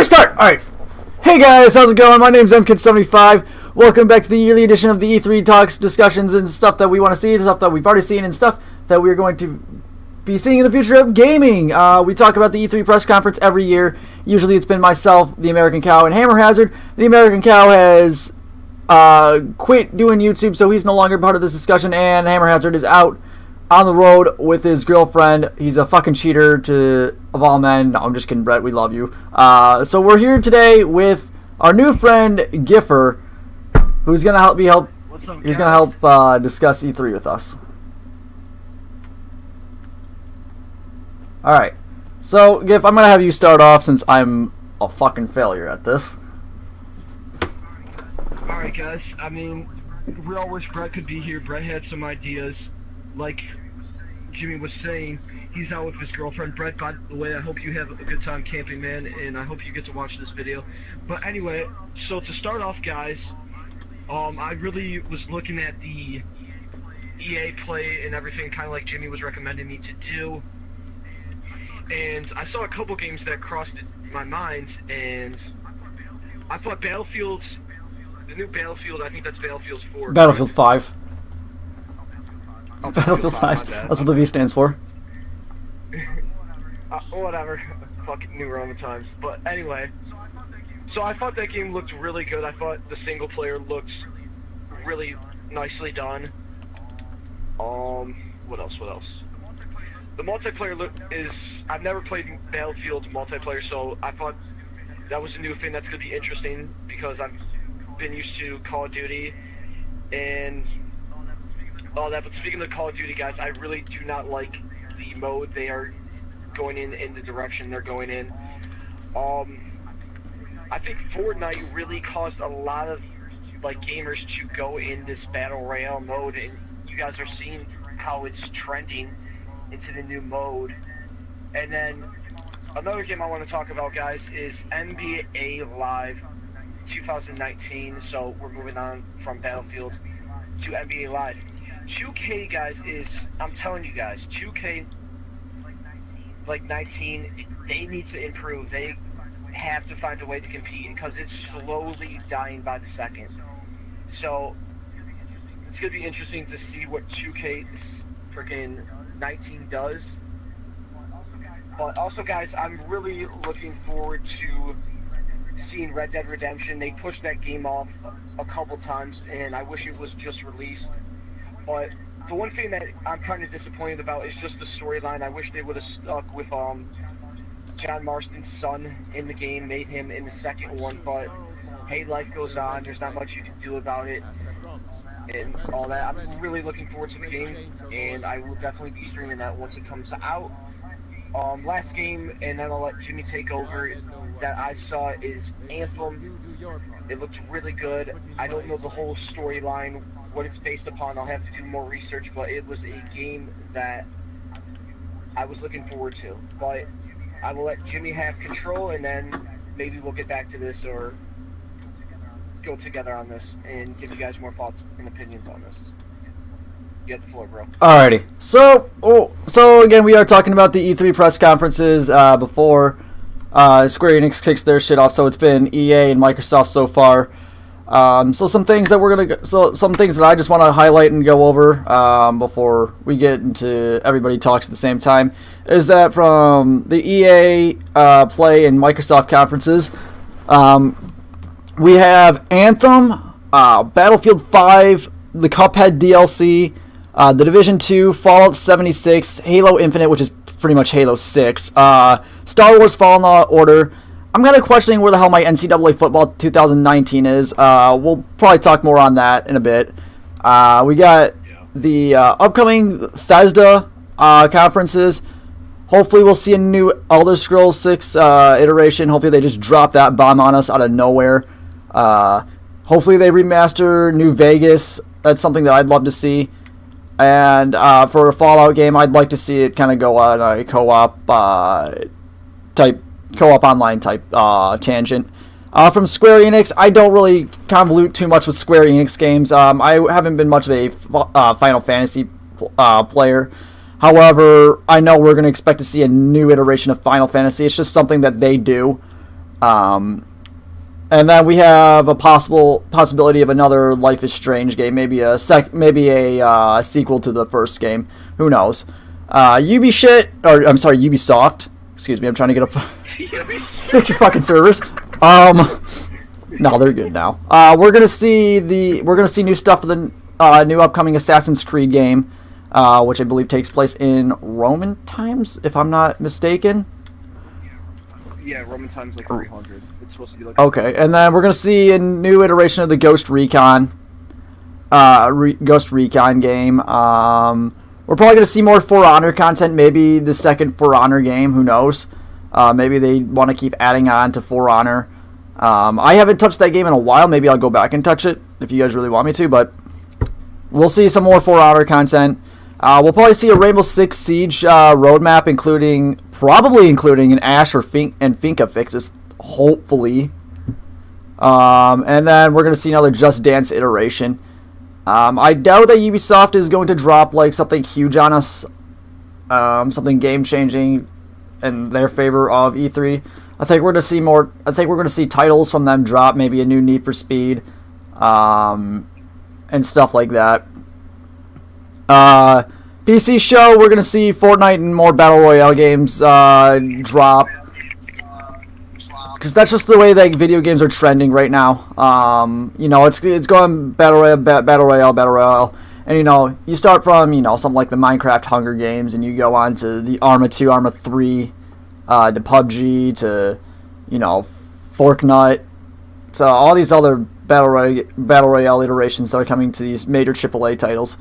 Start! Alright. Hey guys, how's it going? My name's MKid75. Welcome back to the yearly edition of the E3 talks, discussions, and stuff that we want to see, stuff that we've already seen, and stuff that we're going to be seeing in the future of gaming. We talk about the E3 press conference every year. Usually it's been myself, the American Cow, and Hammer Hazard. The American Cow has quit doing YouTube, so he's no longer part of this discussion, and Hammer Hazard is out on the road with his girlfriend. He's a fucking cheater of all men. No, I'm just kidding, Brett. We love you. So we're here today with our new friend Giffer, who's gonna help discuss E3 with us. All right. So Giff, I'm gonna have you start off since I'm a fucking failure at this. All right, guys. I mean, we all wish Brett could be here. Brett had some ideas, like Jimmy was saying. He's out with his girlfriend. Brett, by the way, I hope you have a good time camping, man, and I hope you get to watch this video. But anyway, so to start off, guys, I really was looking at the EA play and everything, kind of like Jimmy was recommending me to do. And I saw a couple games that crossed my mind, and I thought Battlefield's, the new Battlefield, I think that's Battlefield 4. Battlefield 5. Oh, Battlefield 5. That's what the V stands for. Whatever. Fucking New Roman times. But anyway, so I thought that game looked really good. I thought the single player looked really nicely done. What else? The multiplayer is... I've never played Battlefield multiplayer, so I thought that was a new thing that's going to be interesting, because I've been used to Call of Duty and all that. But speaking of Call of Duty, guys, I really do not like the mode they are going in the direction they're going in. I think Fortnite really caused a lot of gamers to go in this battle royale mode, and you guys are seeing how it's trending into the new mode. And then another game I want to talk about, guys, is NBA Live 2019. So we're moving on from Battlefield to NBA Live. 2K, guys, I'm telling you guys, 2K 19, they need to improve. They have to find a way to compete, because it's slowly dying by the second. So it's gonna be interesting to see what 2K freaking 19 does. But also, guys, I'm really looking forward to seeing Red Dead Redemption. They pushed that game off a couple times, and I wish it was just released. But the one thing that I'm kind of disappointed about is just the storyline. I wish they would have stuck with John Marston's son in the game, made him in the second one. But hey, life goes on. There's not much you can do about it and all that. I'm really looking forward to the game, and I will definitely be streaming that once it comes out. Last game, and then I'll let Jimmy take over, that I saw is Anthem. It looked really good. I don't know the whole storyline, what it's based upon. I'll have to do more research, but it was a game that I was looking forward to. But I will let Jimmy have control, and then maybe we'll get back to this or go together on this and give you guys more thoughts and opinions on this. You have the floor, bro. Alrighty. So again, we are talking about the E3 press conferences before Square Enix kicks their shit off. So it's been EA and Microsoft so far. So some things that I just want to highlight and go over before we get into everybody talks at the same time is that from the EA Play and Microsoft conferences, we have Anthem, Battlefield 5, the Cuphead DLC, The Division 2, Fallout 76, Halo Infinite, which is pretty much Halo 6, Star Wars Fallen Order. I'm kind of questioning where the hell my NCAA Football 2019 is. We'll probably talk more on that in a bit. We got the upcoming Bethesda conferences. Hopefully we'll see a new Elder Scrolls 6 iteration. Hopefully they just drop that bomb on us out of nowhere. Hopefully they remaster New Vegas. That's something that I'd love to see. And for a Fallout game, I'd like to see it kind of go on a co-op online type tangent. From Square Enix, I don't really convolute too much with Square Enix games. I haven't been much of a Final Fantasy player. However, I know we're going to expect to see a new iteration of Final Fantasy. It's just something that they do. And then we have a possibility of another Life is Strange game, maybe a sequel to the first game. Who knows? Ubisoft. Excuse me, I'm trying to get up. Fix your fucking servers. No, they're good now. We're gonna see new stuff for the new upcoming Assassin's Creed game, which I believe takes place in Roman times, if I'm not mistaken. Yeah, Roman times like 300. It's supposed to be like. Okay, and then we're gonna see a new iteration of the Ghost Recon game. We're probably gonna see more For Honor content. Maybe the second For Honor game. Who knows? Maybe they want to keep adding on to For Honor. I haven't touched that game in a while. Maybe I'll go back and touch it if you guys really want me to. But we'll see some more For Honor content. We'll probably see a Rainbow Six Siege roadmap, probably including an Ash or Finka fixes, hopefully. And then we're going to see another Just Dance iteration. I doubt that Ubisoft is going to drop like something huge on us, something game-changing in their favor of E3. I think we're going to see more. I think we're going to see titles from them drop, maybe a new Need for Speed, and stuff like that. PC show, we're going to see Fortnite and more Battle Royale games drop. Because that's just the way that video games are trending right now. It's going Battle Royale. And, you start from, something like the Minecraft Hunger Games, and you go on to the Arma 2, Arma 3, to PUBG, to, Fortnite, to all these other Battle Royale iterations that are coming to these major AAA titles.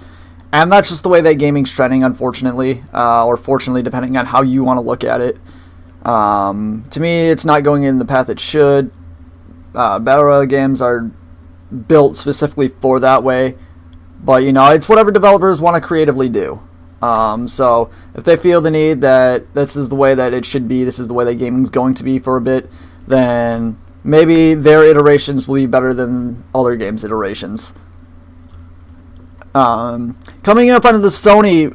And that's just the way that gaming's trending, unfortunately, or fortunately, depending on how you want to look at it. To me, it's not going in the path it should. Battle Royale games are built specifically for that way. But, it's whatever developers want to creatively do. So, if they feel the need that this is the way that it should be, this is the way that gaming's going to be for a bit, then maybe their iterations will be better than other games' iterations. Coming up on the Sony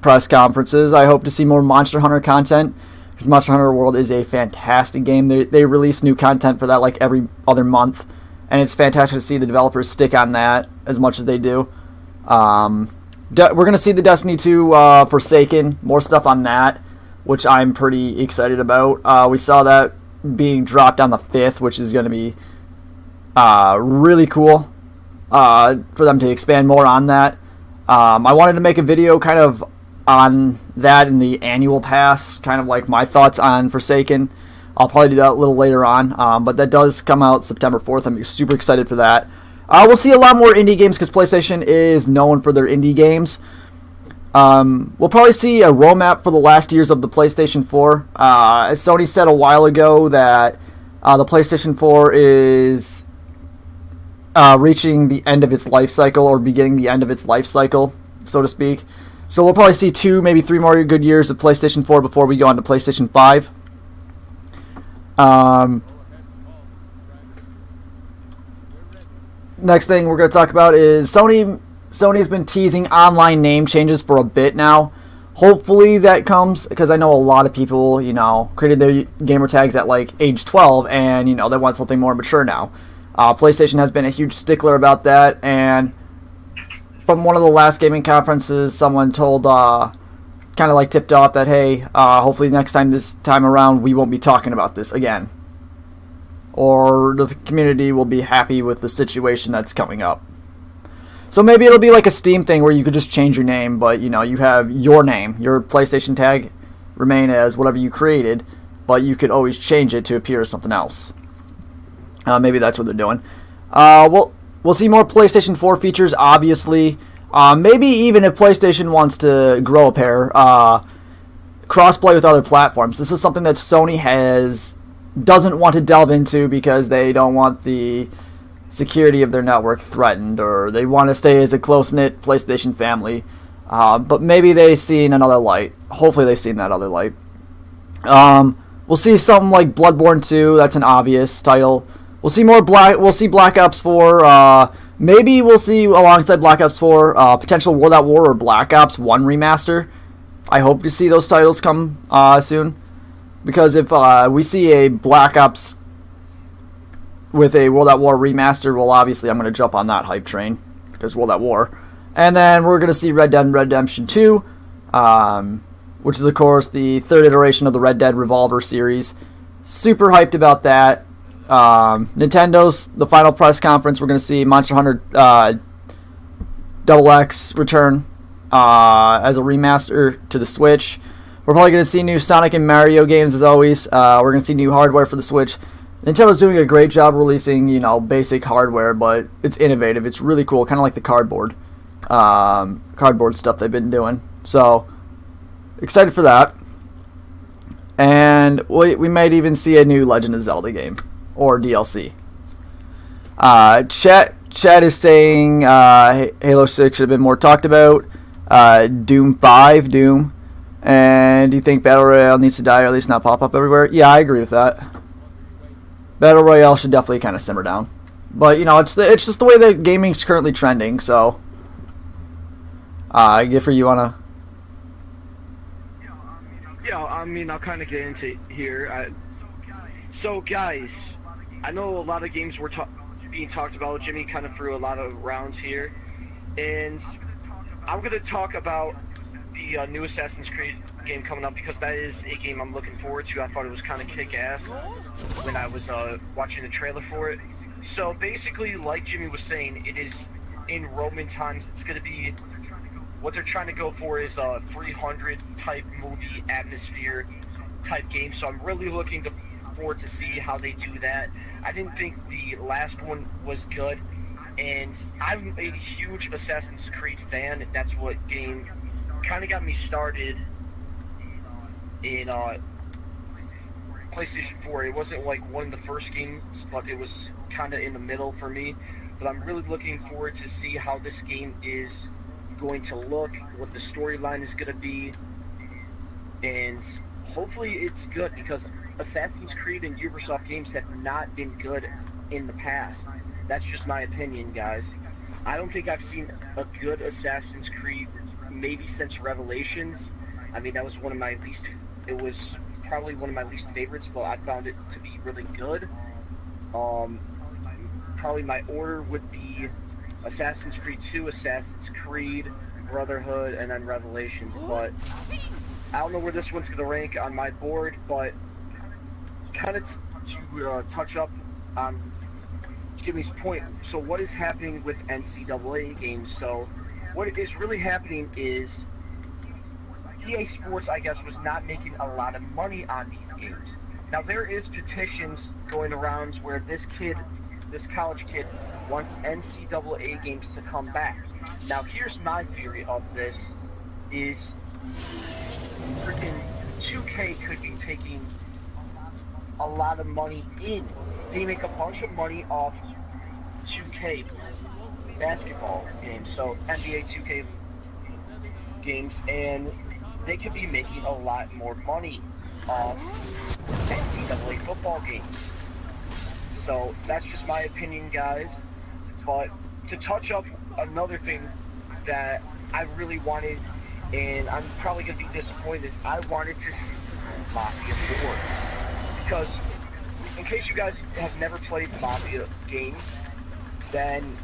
press conferences, I hope to see more Monster Hunter content. Because Monster Hunter World is a fantastic game. They release new content for that like every other month. And it's fantastic to see the developers stick on that as much as they do. We're going to see the Destiny 2 Forsaken, more stuff on that, which I'm pretty excited about. We saw that being dropped on the 5th, which is going to be really cool for them to expand more on that. I wanted to make a video kind of on that in the annual pass, kind of like my thoughts on Forsaken. I'll probably do that a little later on, but that does come out September 4th. I'm super excited for that. We'll see a lot more indie games because PlayStation is known for their indie games. We'll probably see a roadmap for the last years of the PlayStation 4. As Sony said a while ago that the PlayStation 4 is reaching the end of its life cycle, or beginning the end of its life cycle, so to speak. So we'll probably see 2, maybe 3 more good years of PlayStation 4 before we go on to PlayStation 5. Next thing we're going to talk about is Sony's been teasing online name changes for a bit now. Hopefully that comes, because I know a lot of people, created their gamer tags at like age 12, and, they want something more mature now. PlayStation has been a huge stickler about that, and from one of the last gaming conferences, someone told, kind of like tipped off that, hey, hopefully this time around, we won't be talking about this again. Or the community will be happy with the situation that's coming up. So maybe it'll be like a Steam thing where you could just change your name, but, you have your name, your PlayStation tag remain as whatever you created, but you could always change it to appear as something else. Maybe that's what they're doing. We'll see more PlayStation 4 features, obviously. Maybe even if PlayStation wants to grow a pair, crossplay with other platforms. This is something that Sony doesn't want to delve into because they don't want the security of their network threatened, or they want to stay as a close-knit PlayStation family. But maybe they've seen another light. Hopefully they've seen that other light. We'll see something like Bloodborne 2. That's an obvious title. We'll see Black Ops 4. Maybe we'll see alongside Black Ops 4 potential World at War or Black Ops 1 remaster. I hope to see those titles come soon, because if we see a Black Ops with a World at War remaster, well, obviously I'm going to jump on that hype train because World at War. And then we're going to see Red Dead Redemption 2, which is, of course, the third iteration of the Red Dead Revolver series. Super hyped about that. Nintendo's, the final press conference, we're going to see Monster Hunter XX return as a remaster to the Switch. We're probably going to see new Sonic and Mario games, as always. We're going to see new hardware for the Switch. Nintendo's doing a great job releasing, basic hardware, but it's innovative. It's really cool, kind of like the cardboard stuff they've been doing. So, excited for that. And we might even see a new Legend of Zelda game or DLC. Chat is saying Halo 6 should have been more talked about. Doom 5, and do you think Battle Royale needs to die or at least not pop up everywhere? Yeah, I agree with that. Battle Royale should definitely kind of simmer down. But, it's just the way that gaming's currently trending, so... Giffer, you want to... Yeah, I'll kind of get into here. So, guys, I know a lot of games were being talked about. Jimmy kind of threw a lot of rounds here. And I'm going to talk about the new Assassin's Creed game coming up because that is a game I'm looking forward to. I thought it was kind of kick-ass when I was watching the trailer for it. So basically, like Jimmy was saying, it is in Roman times. It's going to be, what they're trying to go for is a 300 type movie atmosphere type game. So I'm really looking forward to see how they do that. I didn't think the last one was good, and I'm a huge Assassin's Creed fan. That's what game kind of got me started in PlayStation 4. It wasn't like one of the first games, but it was kind of in the middle for me. But I'm really looking forward to see how this game is going to look, what the storyline is going to be, and hopefully it's good because Assassin's Creed and Ubisoft games have not been good in the past. That's just my opinion, guys. I don't think I've seen a good Assassin's Creed maybe since Revelations. I mean, that was one of my least... It was probably one of my least favorites, but I found it to be really good. Probably my order would be Assassin's Creed 2, Assassin's Creed, Brotherhood, and then Revelations. But I don't know where this one's going to rank on my board, but kind of to touch up on Jimmy's point. So what is happening with NCAA games? So what is really happening is EA Sports, I guess, was not making a lot of money on these games. Now there is petitions going around where this college kid wants NCAA games to come back. Now here's my theory of this is freaking 2K could be taking a lot of money in. They make a bunch of money off 2K basketball games, so NBA 2K games, and they could be making a lot more money off NCAA football games. So that's just my opinion, guys. But to touch up another thing that I really wanted, and I'm probably going to be disappointed, is I wanted to see Mafia 4. Because, in case you guys have never played Mafia games, then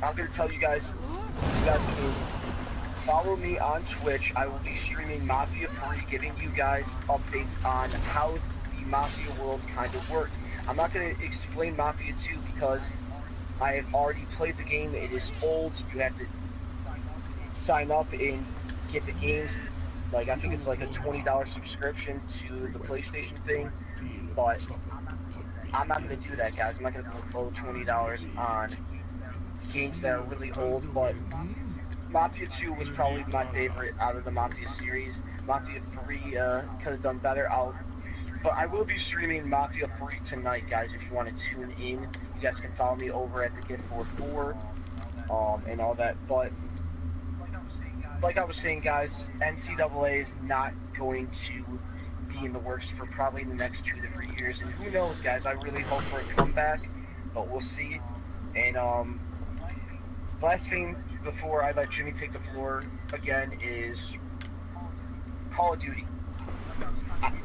I'm going to tell you guys can follow me on Twitch. I will be streaming Mafia 3, giving you guys updates on how the Mafia worlds kind of work. I'm not going to explain Mafia 2 because I have already played the game. It is old. You have to sign up and get the games. Like, I think it's like a $20 subscription to the PlayStation thing, but I'm not going to do that, guys. I'm not going to throw $20 on games that are really old, but Mafia 2 was probably my favorite out of the Mafia series. Mafia 3 could have done better. But I will be streaming Mafia 3 tonight, guys, if you want to tune in. You guys can follow me over at the Giff44 and all that, but like I was saying, guys, NCAA is not going to be in the works for probably the next 2 to 3 years. And who knows, guys? I really hope for a comeback, but we'll see. And last thing before I let Jimmy take the floor again is Call of Duty.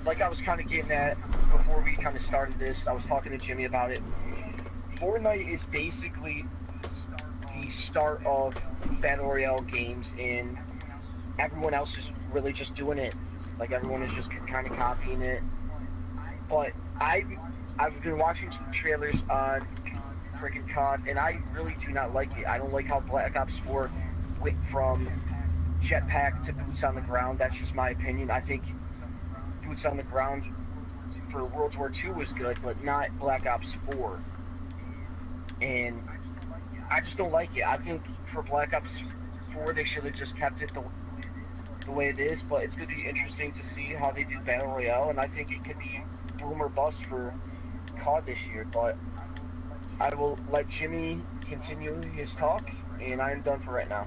like I was kind of getting at before we kind of started this, I was talking to Jimmy about it. Fortnite is basically the start of Battle Royale games, and everyone else is really just doing it. Like, everyone is just kind of copying it. But I've been watching some trailers on freaking COD, and I really do not like it. I don't like how Black Ops 4 went from jetpack to boots on the ground. That's just my opinion. I think boots on the ground for World War II was good, but not Black Ops 4. And I just don't like it. I think for Black Ops 4, they should have just kept it the way it is, but it's going to be interesting to see how they do Battle Royale, and I think it could be boom or bust for COD this year, but I will let Jimmy continue his talk, and I'm done for right now.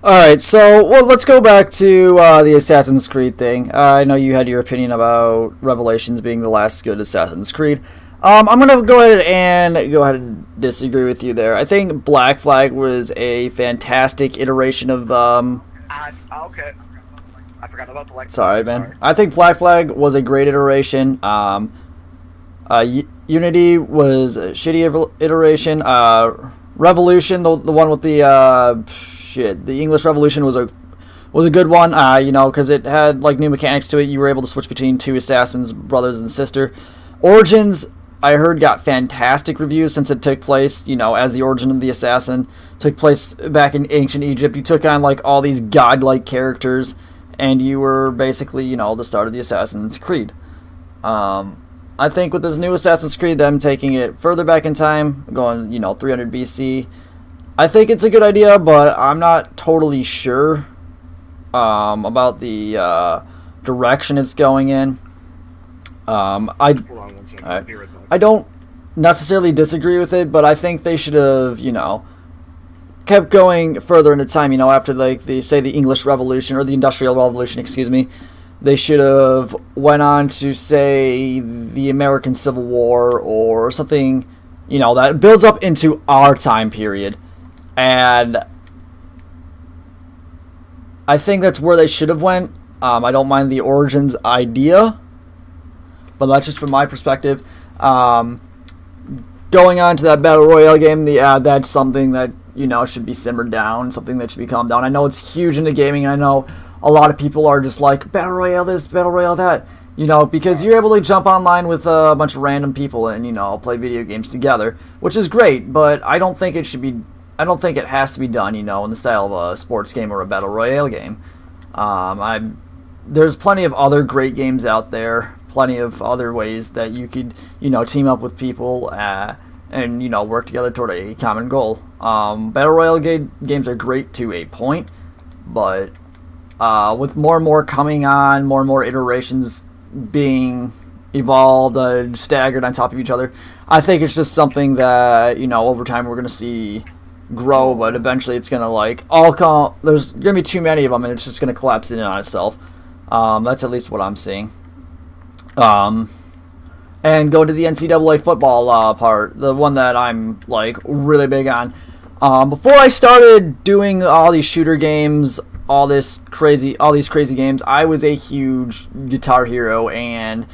Alright, so let's go back to the Assassin's Creed thing. I know you had your opinion about Revelations being the last good Assassin's Creed. I'm going to go ahead and disagree with you there. I think Black Flag was a fantastic iteration of... Okay. I forgot about Black Flag. Sorry, man. Sorry. I think Black Flag was a great iteration. Unity was a shitty iteration. Revolution, the one with the English Revolution was a good one. Because it had like new mechanics to it. You were able to switch between two assassins, brothers and sister. Origins, I heard, got fantastic reviews since it took place, as the origin of the assassin took place back in ancient Egypt. You took on like all these godlike characters, and you were basically, the start of the Assassin's Creed. I think with this new Assassin's Creed, them taking it further back in time, going, 300 BC, I think it's a good idea, but I'm not totally sure about the direction it's going in. I don't necessarily disagree with it, but I think they should have, kept going further into time, after like the English Revolution or the Industrial Revolution, excuse me. They should have went on to say the American Civil War or something, that builds up into our time period. And I think that's where they should have went. I don't mind the Origins idea, but that's just from my perspective. Going on to that Battle Royale game, that's something that, should be simmered down, something that should be calmed down. I know it's huge into gaming, and I know a lot of people are just like, Battle Royale this, Battle Royale that, because you're able to jump online with a bunch of random people and, play video games together, which is great, but I don't think it has to be done, in the style of a sports game or a Battle Royale game. There's plenty of other great games out there, plenty of other ways that you could, team up with people and, work together toward a common goal. Battle Royale games are great to a point, but with more and more coming on, more and more iterations being evolved, staggered on top of each other, I think it's just something that, over time we're going to see grow, but eventually it's going to there's going to be too many of them, and it's just going to collapse in on itself. That's at least what I'm seeing. And go to the NCAA football part, the one that I'm really big on. Before I started doing all these shooter games, all these crazy games, I was a huge Guitar Hero and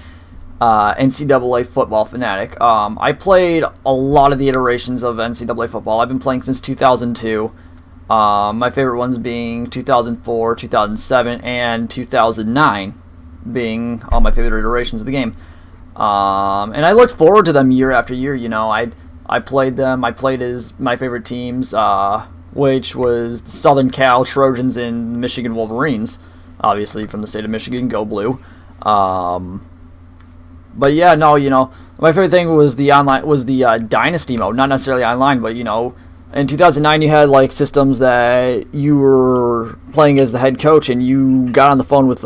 NCAA football fanatic. I played a lot of the iterations of NCAA football. I've been playing since 2002. My favorite ones being 2004, 2007, and 2009 being all my favorite iterations of the game. And I looked forward to them year after year. I played them. I played as my favorite teams, which was the Southern Cal Trojans and Michigan Wolverines, obviously from the state of Michigan. Go Blue. But yeah, no, my favorite thing was the Dynasty mode. Not necessarily online, but in 2009 you had systems that you were playing as the head coach, and you got on the phone with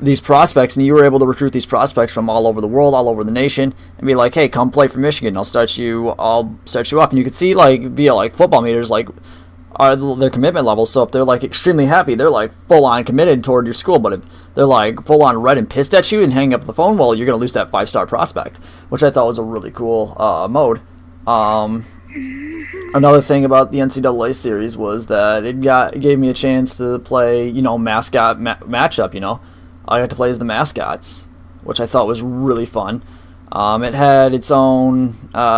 these prospects, and you were able to recruit these prospects from all over the world, all over the nation, and be like, hey, come play for Michigan. I'll start you off, and you could see via football meters their commitment levels. So if they're extremely happy, they're full on committed toward your school. But if they're full on red and pissed at you and hang up the phone, well, you're gonna lose that 5-star prospect, which I thought was a really cool mode. Another thing about the NCAA series was that it gave me a chance to play, mascot matchup, I got to play as the mascots, which I thought was really fun. It had its own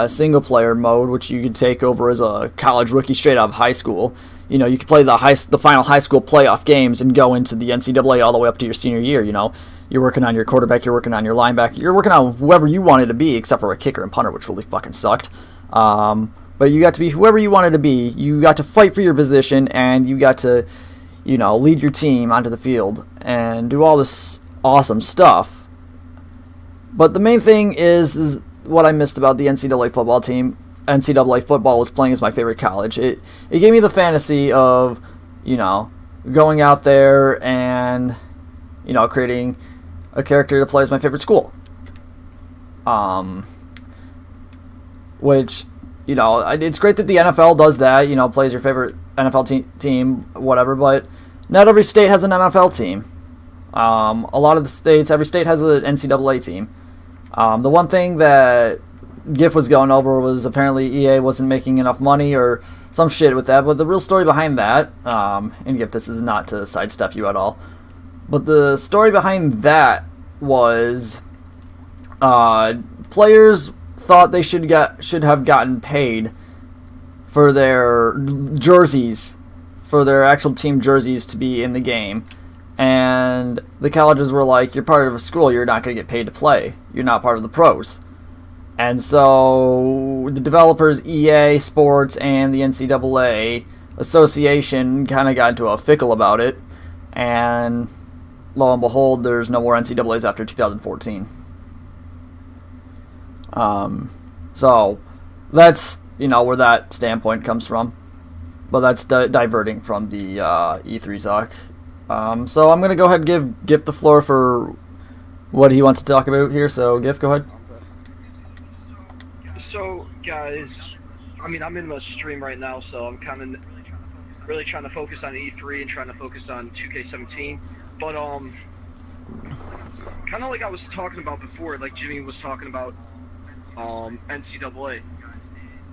single-player mode, which you could take over as a college rookie straight out of high school. You know, you could play the final high school playoff games and go into the NCAA all the way up to your senior year. You know, you're working on your quarterback, you're working on your linebacker, you're working on whoever you wanted to be, except for a kicker and punter, which really fucking sucked. But you got to be whoever you wanted to be. You got to fight for your position, and you got to, you know, lead your team onto the field and do all this awesome stuff. But the main thing is what I missed about the NCAA football team. NCAA football was playing as my favorite college. It gave me the fantasy of, you know, going out there and, you know, creating a character to play as my favorite school. Which, you know, it's great that the NFL does that, you know, plays your favorite NFL team, whatever, but not every state has an NFL team. A lot of the states, every state has an NCAA team. The one thing that Giff was going over was apparently EA wasn't making enough money or some shit with that, but the real story behind that, and Giff, this is not to sidestep you at all, but the story behind that was players thought they should have gotten paid for their jerseys, for their actual team jerseys to be in the game. And the colleges were like, you're part of a school, you're not going to get paid to play. You're not part of the pros. And so the developers, EA Sports, and the NCAA Association kind of got into a fickle about it. And lo and behold, there's no more NCAAs after 2014. So that's, you know, where that standpoint comes from. But that's diverting from the E3 talk. So I'm going to go ahead and give Giff the floor for what he wants to talk about here. So, Giff, go ahead. So, guys, I mean, I'm in my stream right now, so I'm kind of really trying to focus on E3 and trying to focus on 2K17. But, kind of like I was talking about before, like Jimmy was talking about NCAA,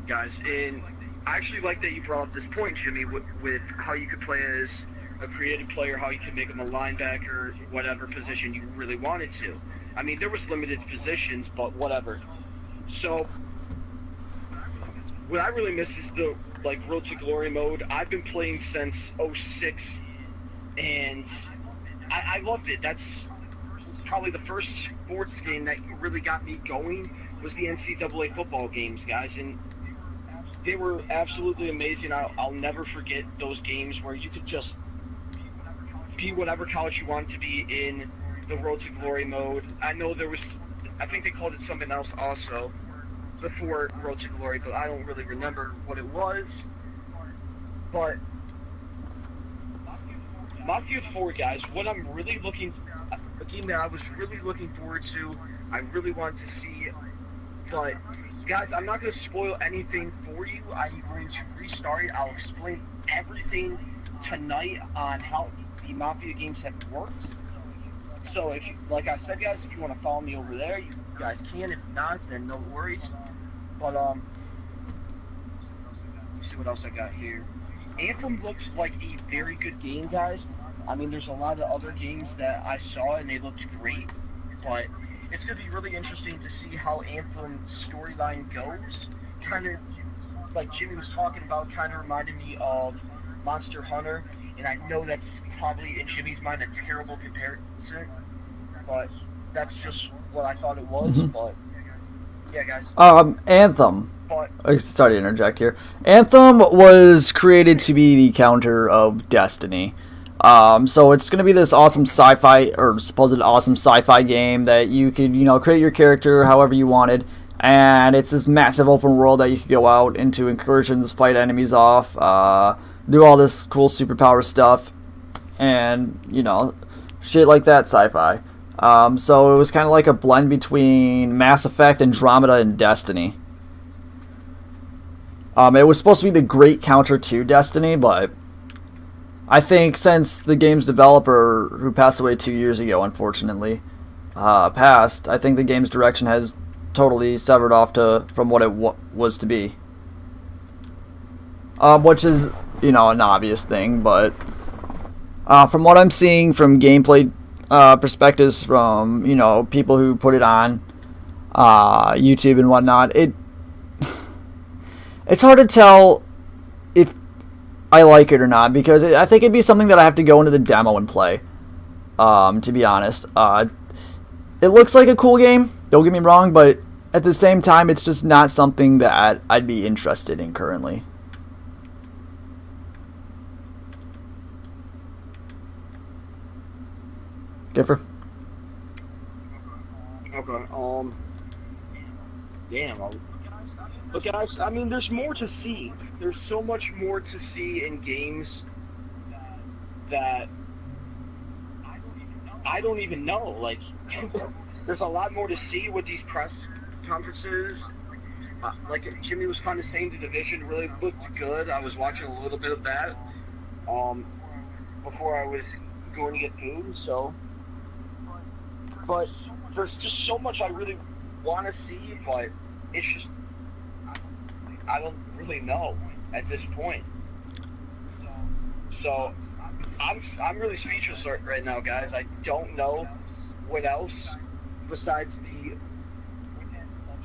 guys. And I actually like that you brought up this point, Jimmy, with how you could play as a creative player, how you could make him a linebacker, whatever position you really wanted to. I mean, there was limited positions, but whatever. So, what I really miss is the, like, Road to Glory mode. I've been playing since 06, and I loved it. That's probably the first sports game that really got me going was the NCAA football games, guys, and they were absolutely amazing. I'll never forget those games where you could just be whatever college you want to be in the Road to Glory mode. I know I think they called it something else also before Road to Glory, but I don't really remember what it was. But Mafia 4, guys, what I'm really a game that I was really looking forward to, I really want to see, but guys, I'm not going to spoil anything for you. I'm going to restart it. I'll explain everything tonight on how the Mafia games have worked. So, if you, like I said, guys, if you want to follow me over there, you guys can. If not, then no worries. But, let's see what else I got here. Anthem looks like a very good game, guys. I mean, there's a lot of other games that I saw, and they looked great. But it's going to be really interesting to see how Anthem's storyline goes. Kind of, like Jimmy was talking about, kind of reminded me of Monster Hunter. And I know that's probably, in Jimmy's mind, a terrible comparison. But that's just what I thought it was. Mm-hmm. But, yeah, guys. Anthem. Sorry to interject here. Anthem was created to be the counter of Destiny. So it's going to be this awesome sci-fi, or supposed awesome sci-fi game that you could, you know, create your character however you wanted. And it's this massive open world that you could go out into incursions, fight enemies off, do all this cool superpower stuff, and, you know, shit like that sci-fi. So it was kind of like a blend between Mass Effect, Andromeda, and Destiny. It was supposed to be the great counter to Destiny, but I think since the game's developer, who passed away 2 years ago, unfortunately, passed, I think the game's direction has totally severed off from what it was to be. Which is, you know, an obvious thing, but from what I'm seeing from gameplay perspectives from people who put it on YouTube and whatnot. It's hard to tell if I like it or not, because I think it'd be something that I have to go into the demo and play. To be honest, it looks like a cool game. Don't get me wrong, but at the same time, it's just not something that I'd be interested in currently. Giffer? Okay. Damn. But guys, I mean, there's more to see. There's so much more to see in games that I don't even know. Like, there's a lot more to see with these press conferences. Like Jimmy was kind of saying, the division really looked good. I was watching a little bit of that before I was going to get food. So, but there's just so much I really want to see, but it's just I don't really know at this point. So I'm really speechless right now, guys. I don't know what else besides the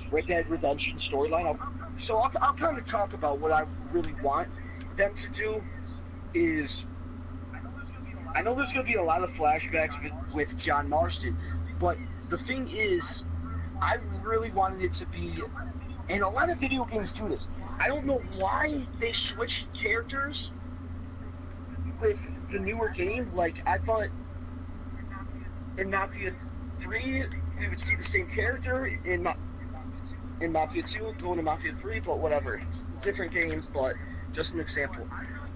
Red Dead Redemption storyline. So I'll kind of talk about what I really want them to do. Is I know there's going to be a lot of flashbacks with John Marston, but the thing is, I really wanted it to be, and a lot of video games do this. I don't know why they switched characters with the newer game. Like, I thought in Mafia 3 we would see the same character, in Mafia 2 going to Mafia 3, but whatever. Different games, but just an example.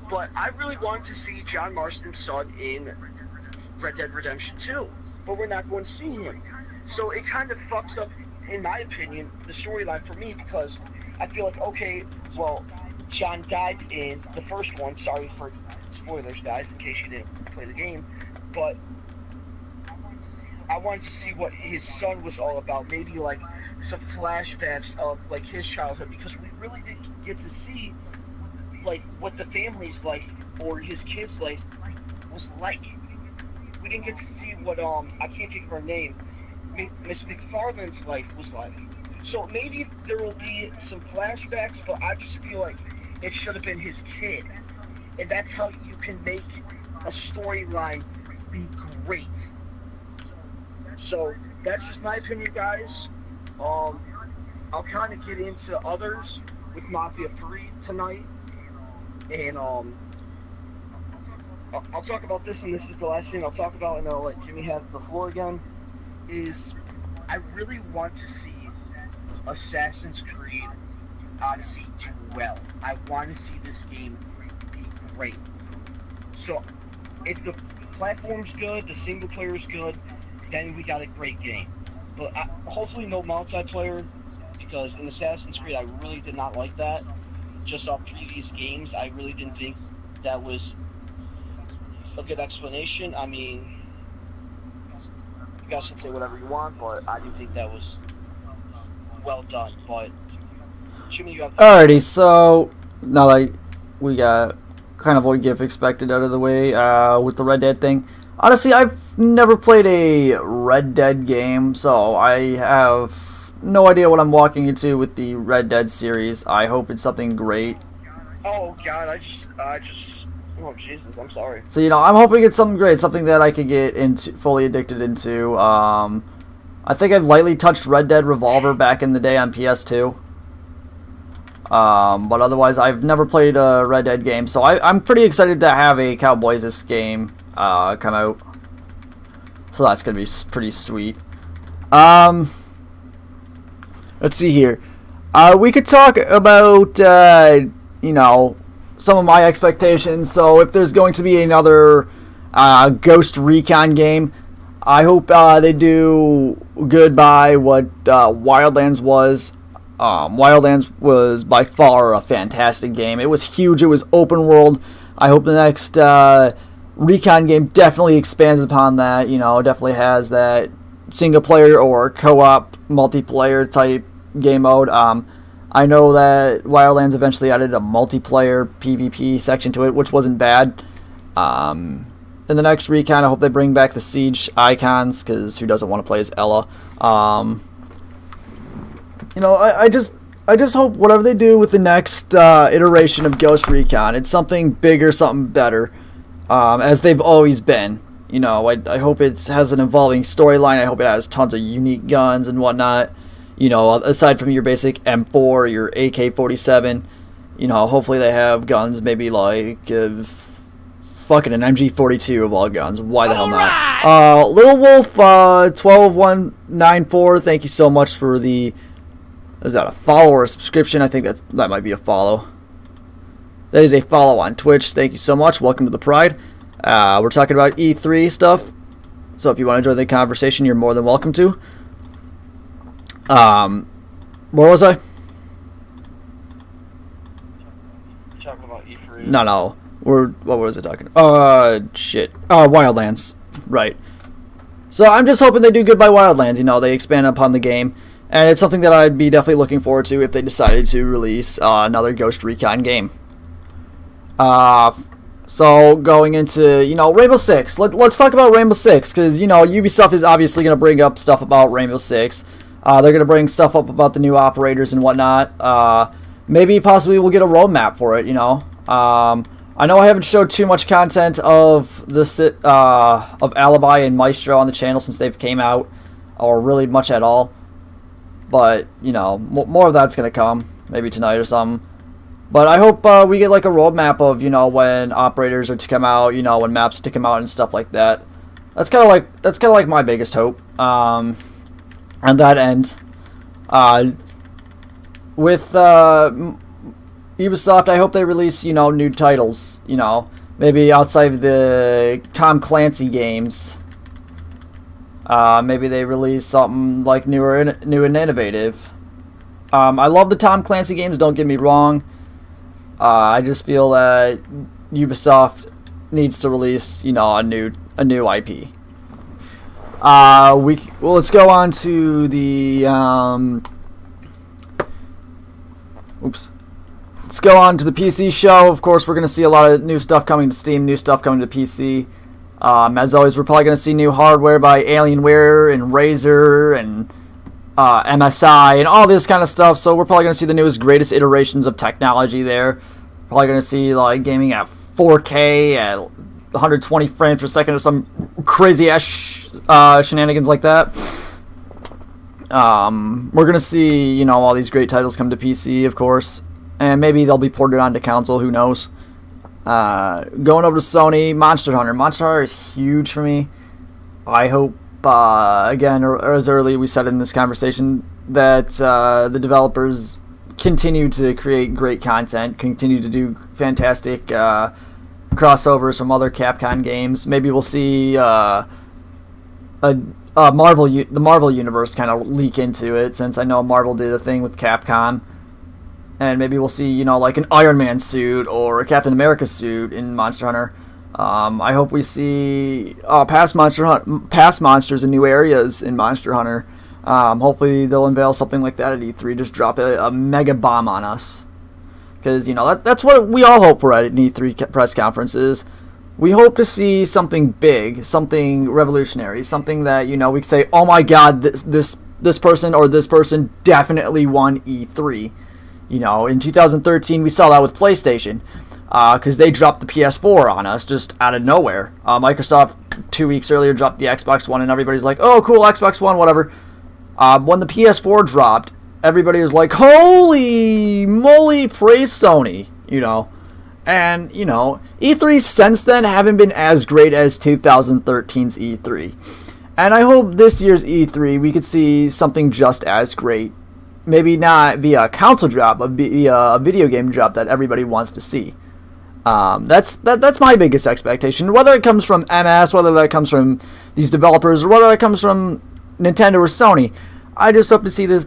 But I really wanted to see John Marston's son in Red Dead Redemption 2, but we're not going to see him. So it kind of fucks up, in my opinion, the storyline for me, because I feel like, okay, well, John died in the first one. Sorry for spoilers, guys, in case you didn't play the game. But I wanted to see what his son was all about. Maybe, like, some flashbacks of, like, his childhood, because we really didn't get to see, like, what the family's life or his kid's life was like. We didn't get to see what, I can't think of her name, Miss McFarlane's life was like. So maybe there will be some flashbacks, but I just feel like it should have been his kid. And that's how you can make a storyline be great. So that's just my opinion, guys. I'll kind of get into others with Mafia 3 tonight. And I'll talk about this, and this is the last thing I'll talk about, and I'll let Jimmy have the floor again. Is I really want to see Assassin's Creed Odyssey do well. I want to see this game be great. So if the platform's good, the single player is good, then we got a great game. But hopefully no multiplayer, because in Assassin's Creed I really did not like that. Just off previous games, I really didn't think that was a good explanation. I mean, you guys can say whatever you want, but I didn't think that was well done. But Jimmy, you have. Alrighty, so now that we got kind of what Giff expected out of the way with the Red Dead thing. Honestly, I've never played a Red Dead game, so I have no idea what I'm walking into with the Red Dead series. I hope it's something great. Oh God, I just. Oh Jesus, I'm sorry. So I'm hoping it's something great, something that I could get into, fully addicted into. I think I've lightly touched Red Dead Revolver back in the day on PS2. But otherwise, I've never played a Red Dead game, so I'm pretty excited to have a Cowboys game come out. So that's gonna be pretty sweet. Let's see here. We could talk about some of my expectations. So if there's going to be another Ghost Recon game, I hope they do good by what Wildlands was. Wildlands was by far a fantastic game. It was huge. It was open world. I hope the next Recon game definitely expands upon that. Definitely has that single player or co-op multiplayer type game mode. I know that Wildlands eventually added a multiplayer PvP section to it, which wasn't bad. in the next recon, I hope they bring back the Siege icons, because who doesn't want to play as Ella? I just hope whatever they do with the next iteration of Ghost Recon, it's something bigger, something better, as they've always been. I hope it has an evolving storyline. I hope it has tons of unique guns and whatnot. Aside from your basic M4, your AK-47, hopefully they have guns maybe like fucking an MG42 of all guns. Why the hell not? Little Wolf 12194, thank you so much for the... Is that a follow or a subscription? I think that might be a follow. That is a follow on Twitch. Thank you so much. Welcome to the Pride. We're talking about E3 stuff. So if you want to join the conversation, you're more than welcome to. Where was I? Talking about E3. No. What was I talking? Shit. Wildlands. Right. So I'm just hoping they do good by Wildlands. They expand upon the game. And it's something that I'd be definitely looking forward to if they decided to release another Ghost Recon game. So going into, Rainbow Six. Let's talk about Rainbow Six, because, Ubisoft is obviously going to bring up stuff about Rainbow Six. They're going to bring stuff up about the new operators and whatnot. Maybe possibly we'll get a roadmap for it, I know I haven't showed too much content of of Alibi and Maestro on the channel since they've came out, or really much at all. But, more of that's going to come, maybe tonight or something. But I hope we get like a roadmap of, when operators are to come out, when maps are to come out and stuff like that. That's kind of like my biggest hope. On that end, with Ubisoft, I hope they release, new titles, maybe outside of the Tom Clancy games. Maybe they release something like new and innovative. I love the Tom Clancy games, don't get me wrong. I just feel that Ubisoft needs to release, a new IP. Let's go on to the Let's go on to the PC show. Of course, we're going to see a lot of new stuff coming to Steam, new stuff coming to PC. As always, we're probably going to see new hardware by Alienware and Razer and MSI and all this kind of stuff. So we're probably going to see the newest, greatest iterations of technology there. Probably going to see like gaming at 4K at 120 frames per second or some crazy ass shenanigans like that. We're going to see, all these great titles come to PC, of course. And maybe they'll be ported onto console, who knows. Going over to Sony, Monster Hunter. Monster Hunter is huge for me. I hope, again, or as early we said in this conversation, that the developers continue to create great content, continue to do fantastic crossovers from other Capcom games. Maybe we'll see the Marvel universe kind of leak into it, since I know Marvel did a thing with Capcom. And maybe we'll see, like an Iron Man suit or a Captain America suit in Monster Hunter. I hope we see past monsters in new areas in Monster Hunter. Hopefully they'll unveil something like that at E3. Just drop a mega bomb on us. Because, that's what we all hope for at an E3 press conferences. We hope to see something big, something revolutionary, something that, we can say, oh my god, this person or this person definitely won E3. In 2013, we saw that with PlayStation, because they dropped the PS4 on us just out of nowhere. Microsoft 2 weeks earlier dropped the Xbox One, and everybody's like, oh, cool, Xbox One, whatever. When the PS4 dropped, everybody was like, holy moly, praise Sony, And, E3 since then haven't been as great as 2013's E3. And I hope this year's E3 we could see something just as great. Maybe not via a console drop, but via a video game drop that everybody wants to see. That's my biggest expectation. Whether it comes from MS, whether that comes from these developers, or whether that comes from Nintendo or Sony, I just hope to see this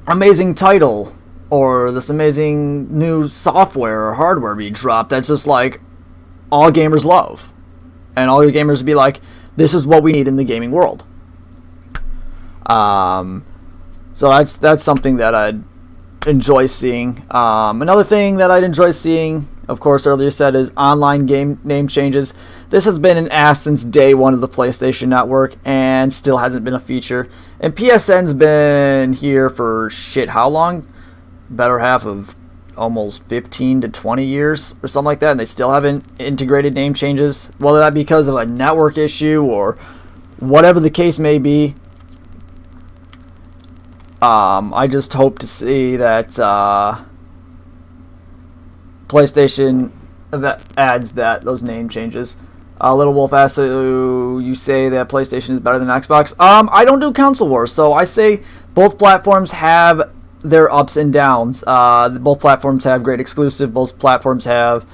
amazing title or this amazing new software or hardware be dropped that's just like all gamers love. And all your gamers be like, this is what we need in the gaming world. So that's something that I'd enjoy seeing. Another thing that I'd enjoy seeing of course, earlier said, is online game name changes. This has been an ask since day one of the PlayStation Network and still hasn't been a feature. And PSN's been here for shit, how long? Better half of almost 15 to 20 years or something like that, and they still haven't integrated name changes. Whether that be because of a network issue or whatever the case may be. I just hope to see that PlayStation adds those name changes. Little Wolf asks, you say that PlayStation is better than Xbox. I don't do console wars, so I say both platforms have their ups and downs. Both platforms have great exclusive. Both platforms have,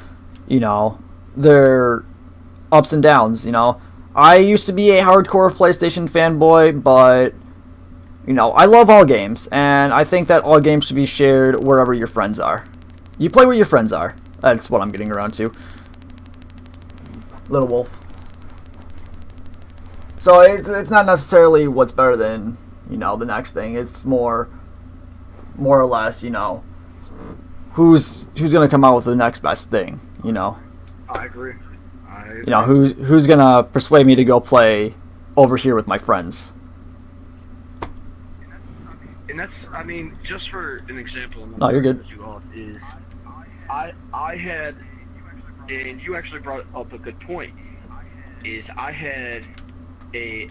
their ups and downs. I used to be a hardcore PlayStation fanboy, but I love all games, and I think that all games should be shared wherever your friends are. You play where your friends are. That's what I'm getting around to. Little Wolf. So it's not necessarily what's better than, the next thing. It's more or less, who's going to come out with the next best thing, I agree. Who's going to persuade me to go play over here with my friends. And that's, just for an example, no, you're good. Is I had, and you actually brought up a good point, is I had a,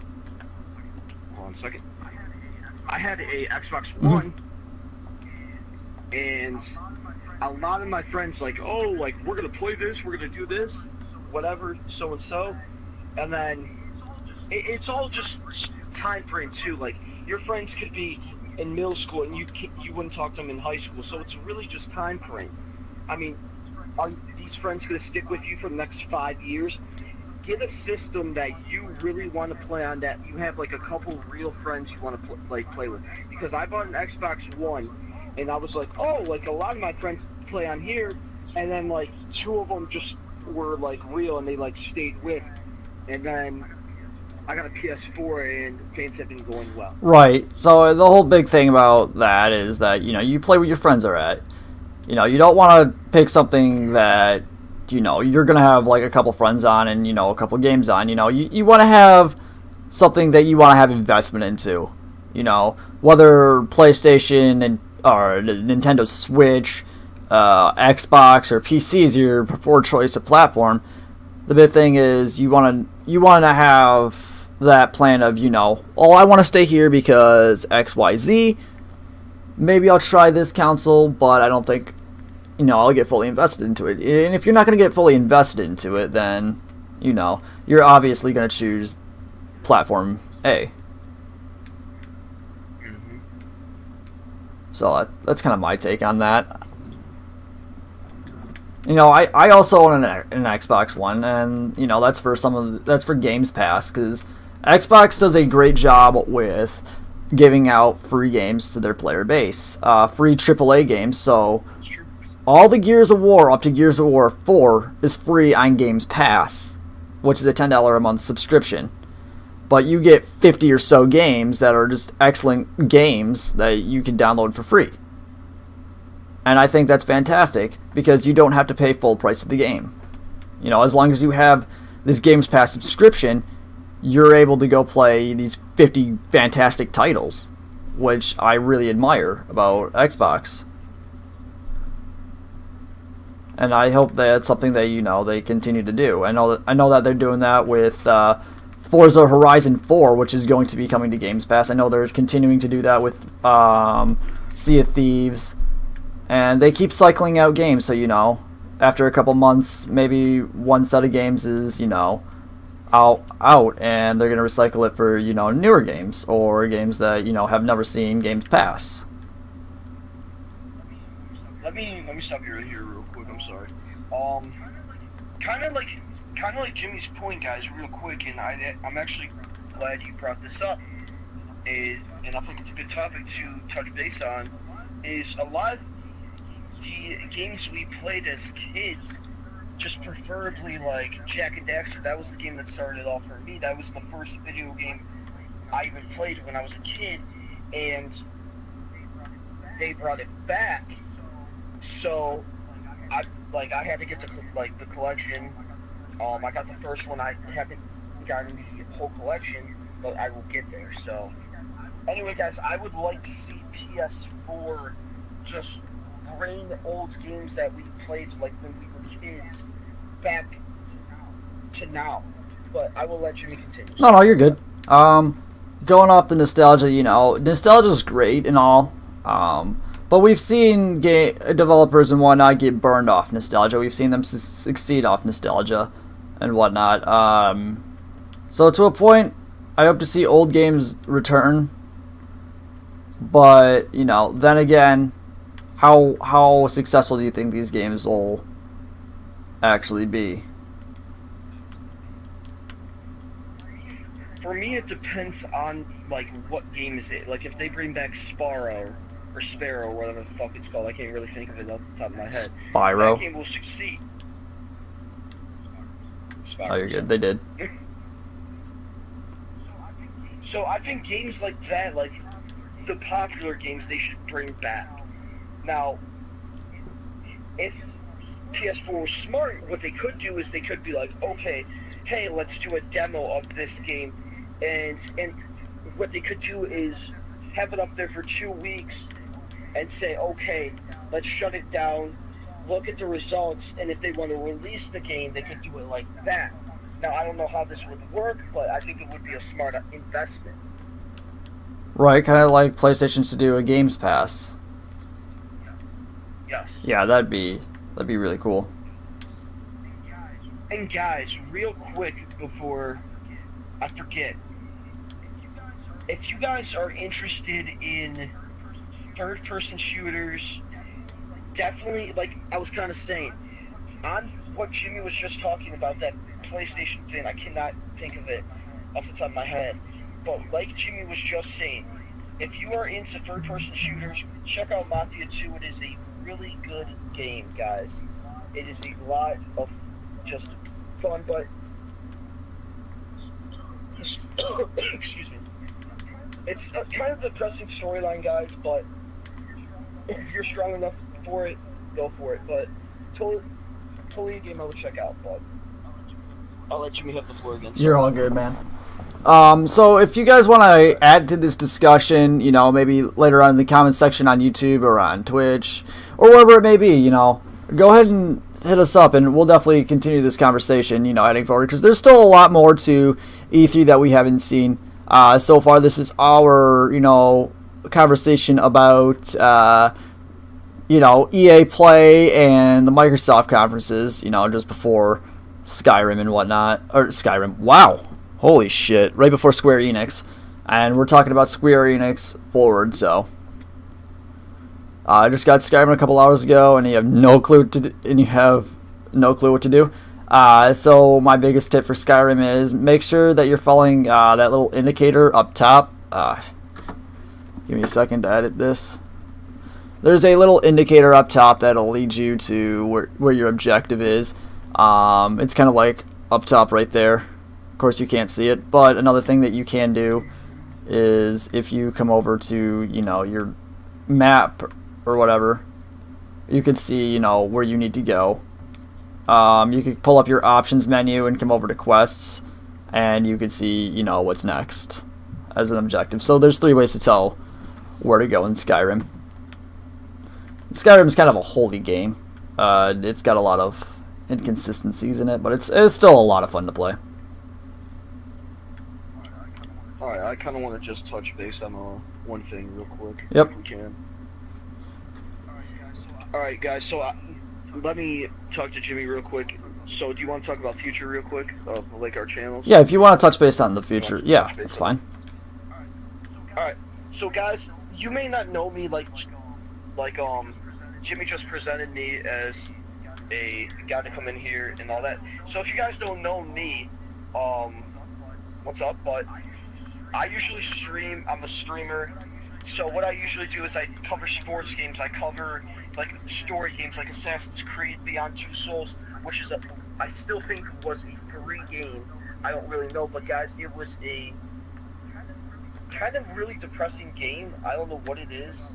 hold on a second, I had a Xbox One, and a lot of my friends we're gonna play this, we're gonna do this, whatever, so and so, and then it's all just time frame too. Like, your friends could be in middle school and you wouldn't talk to them in high school, so it's really just time frame. Are these friends going to stick with you for the next 5 years? Get a system that you really want to play on, that you have a couple real friends you want to play with. Because I bought an Xbox One, and I was like, a lot of my friends play on here, and then 2 of them just were real, and they stayed with. And then I got a PS4, and things have been going well. Right. So the whole big thing about that is that, you play where your friends are at. You don't want to pick something that, you're going to have a couple friends on and, a couple games on. You want to have something that you want to have investment into. Whether PlayStation or Nintendo Switch, Xbox, or PC is your preferred choice of platform. The big thing is you want to have that plan of, I want to stay here because XYZ. Maybe I'll try this console, but I don't think, I'll get fully invested into it. And if you're not going to get fully invested into it, then, you're obviously going to choose platform A. Mm-hmm. So that's kind of my take on that. I also own an Xbox One, and that's for Games Pass, because Xbox does a great job with giving out free games to their player base, free AAA games. So all the Gears of War up to Gears of War 4 is free on Games Pass, which is a $10 a month subscription. But you get 50 or so games that are just excellent games that you can download for free. And I think that's fantastic, because you don't have to pay full price of the game. As long as you have this Games Pass subscription, you're able to go play these 50 fantastic titles, which I really admire about Xbox. And I hope that's something that, they continue to do. I know that they're doing that with Forza Horizon 4, which is going to be coming to Games Pass. I know they're continuing to do that with Sea of Thieves. And they keep cycling out games, so, after a couple months, maybe one set of games is, out, and they're going to recycle it for, newer games, or games that, have never seen Games Pass. Let me stop you right here real quick, I'm sorry. Kind of like Jimmy's point, guys, real quick, and I'm actually glad you brought this up, and I think it's a good topic to touch base on, is a lot of the games we played as kids, just preferably Jak and Daxter. That was the game that started it all for me. That was the first video game I even played when I was a kid, and they brought it back. So I had to get the collection. I got the first one. I haven't gotten the whole collection, but I will get there. So anyway, guys, I would like to see PS4 just bring old games that we played like when we were kids back to now. But I will let Jimmy continue. No, you're good. Going off the nostalgia, nostalgia is great and all. But we've seen developers and whatnot get burned off nostalgia. We've seen them succeed off nostalgia and whatnot. So to a point, I hope to see old games return. But then again, how successful do you think these games will actually be? For me, it depends on what game is it. Like if they bring back Sparrow or Sparrow, whatever the fuck it's called, I can't really think of it off the top of my head. Spyro. That game will succeed. Oh, you're good. They did. So I think games like that, like the popular games, they should bring back. Now, if PS4 was smart, what they could do is they could be like, okay, hey, let's do a demo of this game, and what they could do is have it up there for 2 weeks and say, okay, let's shut it down, look at the results, and if they want to release the game, they could do it like that. Now, I don't know how this would work, but I think it would be a smart investment. Right, kind of like PlayStation to do a Games Pass. Yes. Yeah, that'd be really cool. And guys, real quick before I forget, if you guys are interested in third-person shooters, definitely, like I was kind of saying, on what Jimmy was just talking about, that PlayStation thing, I cannot think of it off the top of my head, but like Jimmy was just saying, if you are into third-person shooters, check out Mafia 2. It is a really good game, guys. It is a lot of just fun, but excuse me. It's a kind of depressing storyline, guys, but if you're strong enough for it, go for it. But totally a game I would check out, but I'll let Jimmy have the floor again. You're all good, man. So if you guys want to add to this discussion, maybe later on in the comment section on YouTube or on Twitch or wherever it may be, go ahead and hit us up, and we'll definitely continue this conversation, heading forward, because there's still a lot more to E3 that we haven't seen. So far, this is our, conversation about, EA Play and the Microsoft conferences, just before Skyrim and whatnot. Or Skyrim. Wow. Holy shit. Right before Square Enix. And we're talking about Square Enix forward, so. I just got Skyrim a couple hours ago, and you have no clue what to do. So my biggest tip for Skyrim is make sure that you're following that little indicator up top. Give me a second to edit this. There's a little indicator up top that'll lead you to where your objective is. It's kind of like up top right there. Of course, you can't see it, but another thing that you can do is if you come over to your map or whatever, you could see where you need to go. You could pull up your options menu and come over to quests, and you could see what's next as an objective. So there's 3 ways to tell where to go in Skyrim. Skyrim's kind of a holy game. It's got a lot of inconsistencies in it, but it's still a lot of fun to play. Alright, I kind of want to just touch base on one thing real quick. Yep. If we can. Alright, guys, so let me talk to Jimmy real quick. So, do you want to talk about future real quick of our channels? Yeah, if you want to touch base on the future, yeah, it's fine. Alright, so guys, you may not know me like Jimmy just presented me as a guy to come in here and all that. So if you guys don't know me, what's up? But I usually stream. I'm a streamer. So what I usually do is I cover sports games. I cover story games like Assassin's Creed Beyond Two Souls, which is I still think was a free game. I don't really know, but guys, it was a kind of really depressing game. I don't know what it is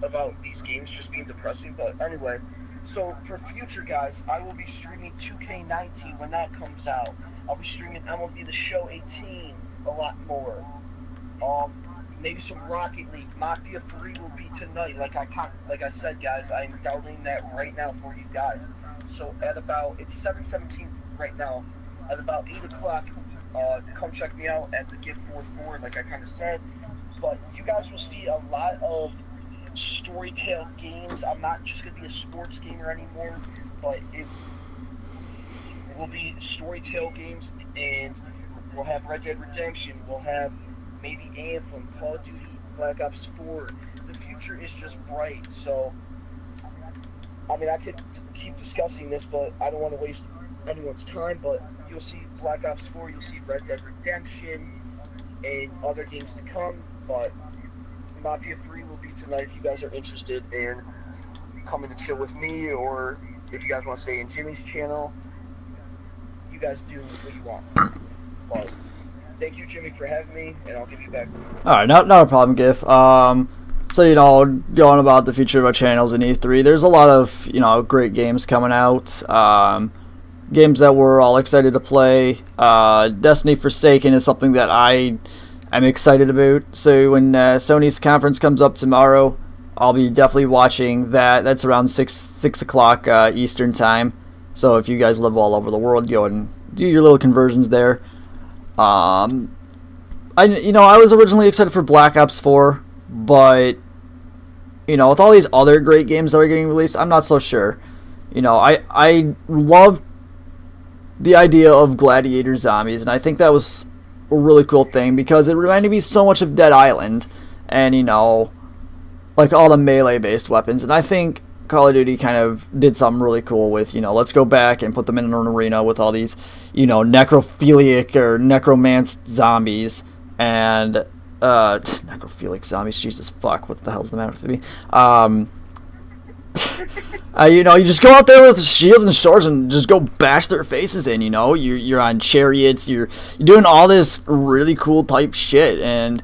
about these games just being depressing, but anyway, So for future guys, I will be streaming 2K19 when that comes out. I'll be streaming MLB The Show 18 a lot more. Um, Maybe some Rocket League. Mafia 3 will be tonight. Like I said, guys, I'm downloading that right now for you guys. So it's 7:17 right now. At about 8 o'clock, come check me out at the Giff 44, like I kind of said. But you guys will see a lot of storytale games. I'm not just going to be a sports gamer anymore, but it will be storytale games, and we'll have Red Dead Redemption, we'll have maybe Anthem, Call of Duty, Black Ops 4. The future is just bright, so I mean, I could keep discussing this, but I don't want to waste anyone's time, but you'll see Black Ops 4, you'll see Red Dead Redemption, and other games to come, but Mafia 3 will be tonight if you guys are interested in coming to chill with me, or if you guys want to stay in Jimmy's channel, you guys do what you want. But thank you, Jimmy, for having me, and I'll give you back. Alright, not a problem, Giff. So, you know, going about the future of our channels in E3, there's a lot of, you know, great games coming out. Games that we're all excited to play. Destiny Forsaken is something that I'm excited about. So when Sony's conference comes up tomorrow, I'll be definitely watching that. That's around 6 o'clock Eastern time. So if you guys live all over the world, go and do your little conversions there. I was originally excited for Black Ops 4, but you know, with all these other great games that are getting released, I'm not so sure. You know, I love the idea of gladiator zombies, and I think that was a really cool thing because it reminded me so much of Dead Island, and you know, like all the melee based weapons. And I think Call of Duty kind of did something really cool with, you know, let's go back and put them in an arena with all these, you know, necrophilic or necromanced zombies, and necrophilic zombies, Jesus fuck, what the hell's the matter with me? You know, you just go out there with shields and swords and just go bash their faces in, you know, you're on chariots, you're doing all this really cool type shit, and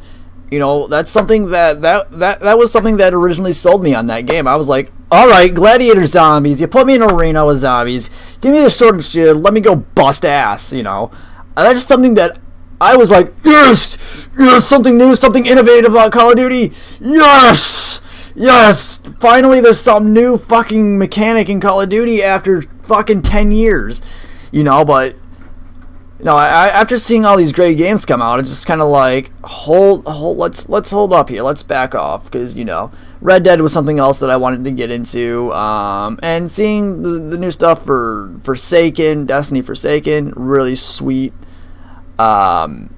you know, that's something that was something that originally sold me on that game. I was like, alright, gladiator zombies, you put me in an arena with zombies, give me the sword and shield, let me go bust ass, you know. And that's just something that I was like, yes, something new, something innovative about Call of Duty, yes, finally there's some new fucking mechanic in Call of Duty after fucking 10 years, you know. But you know, after seeing all these great games come out, it's just kind of like, let's hold up here, let's back off, because you know, Red Dead was something else that I wanted to get into, and seeing the new stuff for Forsaken, Destiny Forsaken, really sweet, and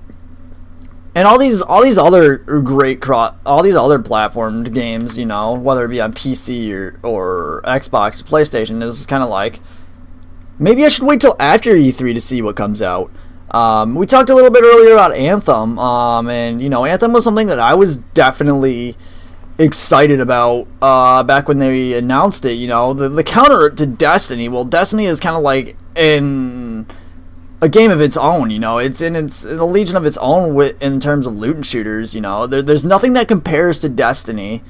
all these other great all these other platformed games, you know, whether it be on PC or Xbox, PlayStation, is kind of like, maybe I should wait till after E3 to see what comes out. We talked a little bit earlier about Anthem, and you know, Anthem was something that I was definitely excited about back when they announced it. You know, the counter to Destiny. Well, Destiny is kind of like in a game of its own. You know, it's in a legion of its own in terms of loot and shooters. You know, there's nothing that compares to Destiny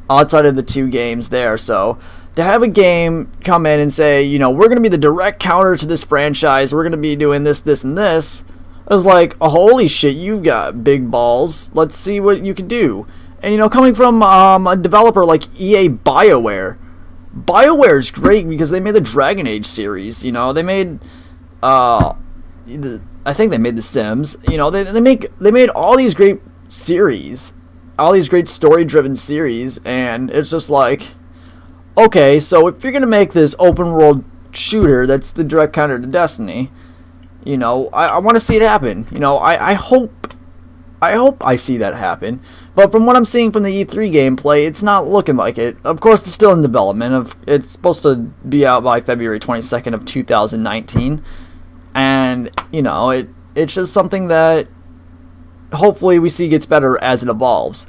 outside of the two games there. So to have a game come in and say, you know, we're going to be the direct counter to this franchise, we're going to be doing this, and this, I was like, oh, holy shit, you've got big balls. Let's see what you can do. And, you know, coming from a developer like EA BioWare's great because they made the Dragon Age series. You know, they made, I think they made The Sims. You know, they made all these great series, all these great story-driven series, and it's just like, okay, so if you're going to make this open world shooter that's the direct counter to Destiny, you know, I want to see it happen. You know, I hope I see that happen. But from what I'm seeing from the E3 gameplay, it's not looking like it. Of course, it's still in development. It's supposed to be out by February 22nd of 2019. And, you know, it's just something that hopefully we see gets better as it evolves.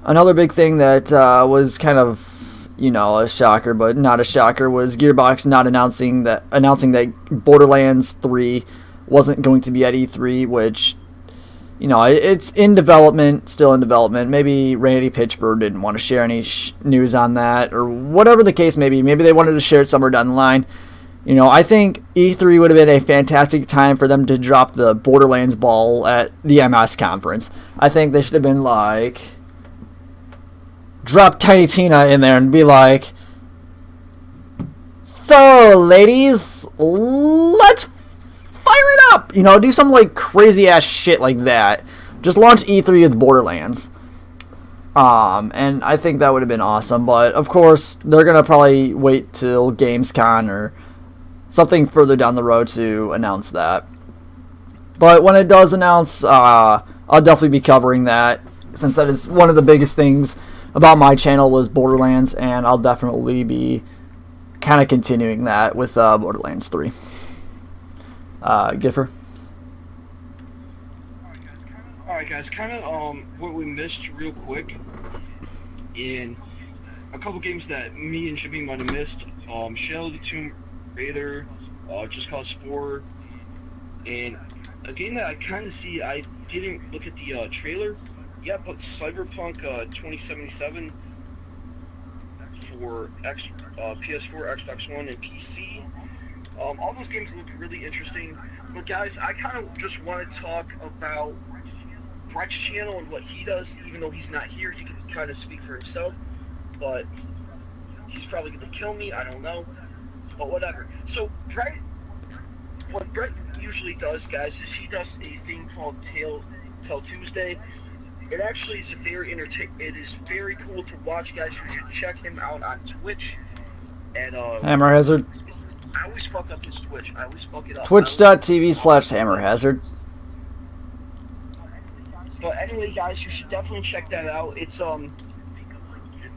Another big thing that was kind of, you know, a shocker, but not a shocker, was Gearbox not announcing that Borderlands 3 wasn't going to be at E3, which, it's in development, still in development. Maybe Randy Pitchford didn't want to share any news on that, or whatever the case may be. Maybe they wanted to share it somewhere down the line. I think E3 would have been a fantastic time for them to drop the Borderlands ball at the MS conference. I think they should have been like, drop Tiny Tina in there and be like, so ladies, let's fire it up. Do some like crazy ass shit like that. Just launch E3 with Borderlands. And I think that would have been awesome. But of course, they're gonna probably wait till Gamescom or something further down the road to announce that. But when it does announce, I'll definitely be covering that, since that is one of the biggest things about my channel was Borderlands, and I'll definitely be kind of continuing that with Borderlands 3. Giffer? Alright guys, kind of what we missed real quick in a couple games that me and Jimmy might have missed. Shadow of the Tomb Raider, Just Cause 4, and a game that I kind of see, I didn't look at the trailer yet, but Cyberpunk 2077 for PS4, Xbox One, and PC. All those games look really interesting. But guys, I kind of just want to talk about Brett's channel and what he does. Even though he's not here, he can kind of speak for himself. But he's probably going to kill me, I don't know. But whatever. So what Brett usually does, guys, is he does a thing called Tell Tuesday. It actually is it is very cool to watch, guys. You should check him out on Twitch. And Hammer Hazard. I always fuck up his Twitch. I always fuck it up. Twitch.tv/HammerHazard. But anyway, guys, you should definitely check that out. It's